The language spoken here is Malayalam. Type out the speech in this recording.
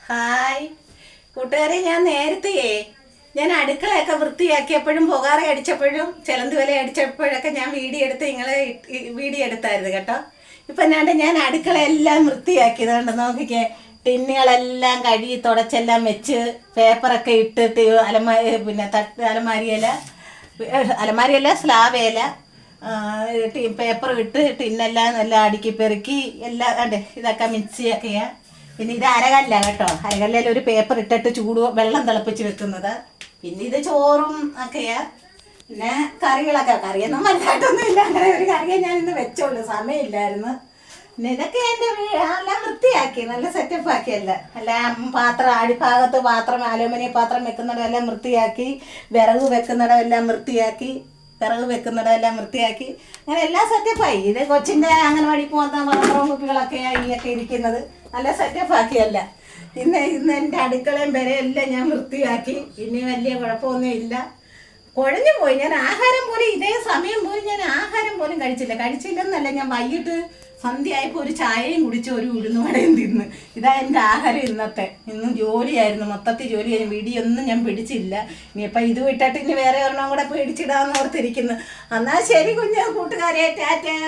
ഹായ് കൂട്ടുകാരെ, ഞാൻ അടുക്കളയൊക്കെ വൃത്തിയാക്കിയപ്പോഴും പുകാറ അടിച്ചപ്പോഴും ചിലന്തി വല അടിച്ചപ്പോഴൊക്കെ ഞാൻ വീഡിയോ എടുത്തായിരുന്നു കേട്ടോ. ഇപ്പം ഞാൻ അടുക്കളയെല്ലാം വൃത്തിയാക്കിയതുകൊണ്ട് നോക്കിക്കേ, ടിന്നുകളെല്ലാം കഴുകി തുടച്ചെല്ലാം വെച്ച് പേപ്പറൊക്കെ ഇട്ടിട്ട് അലമാരിയല്ല സ്ലാബേല പേപ്പർ ഇട്ട് ടിന്നെല്ലാം നല്ല അടുക്കി പെറുക്കി എല്ലാം കണ്ടേ. ഇതൊക്കെ മിക്സിയൊക്കെയാണ്. പിന്നെ ഇത് അരകല്ല കേട്ടോ. അരകല്ലയിൽ ഒരു പേപ്പർ ഇട്ടിട്ട് വെള്ളം തിളപ്പിച്ച് വെക്കുന്നത്. പിന്നെ ഇത് ചോറും ഒക്കെയാ. പിന്നെ കറിയൊന്നും വലുതായിട്ടൊന്നുമില്ല. അങ്ങനെ ഒരു കറിയെ ഞാൻ ഇന്ന് വെച്ചോളൂ, സമയമില്ലായിരുന്നു. പിന്നെ ഇതൊക്കെ എൻ്റെ എല്ലാം വൃത്തിയാക്കി, നല്ല സെറ്റപ്പ് ആക്കിയല്ല. എല്ലാം അടിഭാഗത്ത് അലുമിനിയം പാത്രം വെക്കുന്നിടമെല്ലാം വൃത്തിയാക്കി, വിറക് വെക്കുന്നിടമെല്ലാം വൃത്തിയാക്കി, അങ്ങനെ എല്ലാം സെറ്റപ്പായി. ഇത് കൊച്ചിൻ്റെ അംഗൻവാടി പോകുന്ന പാത്രവും കുപ്പികളൊക്കെയാണ് ഈയൊക്കെ ഇരിക്കുന്നത്. നല്ല സെറ്റപ്പാക്കിയല്ല. ഇന്ന് എൻ്റെ അടുക്കളയും വരെയെല്ലാം ഞാൻ വൃത്തിയാക്കി. ഇനി വലിയ കുഴപ്പമൊന്നുമില്ല. കുഴഞ്ഞു പോയി. ഞാൻ ആഹാരം പോലും ഇതേ സമയം പോലും ഞാൻ ആഹാരം പോലും കഴിച്ചില്ലെന്നല്ല, ഞാൻ വൈകിട്ട് സന്ധ്യയായപ്പോൾ ഒരു ചായയും കുടിച്ച് ഒരു ഉഴുന്നുവടയും തിന്ന്. ഇതാ എൻ്റെ ആഹാരം ഇന്നും ജോലിയായിരുന്നു, മൊത്തത്തിൽ ജോലിയായിരുന്നു. വീഡിയോ ഒന്നും ഞാൻ പിടിച്ചില്ല. ഇനിയിപ്പോൾ ഇത് വിട്ടിട്ട് ഇനി വേറെ ഒരെണ്ണം കൂടെ പിടിച്ചിടാമെന്ന് ഓർത്തിരിക്കുന്നു. എന്നാൽ ശരി കൂട്ടുകാരെ, ടാറ്റാ.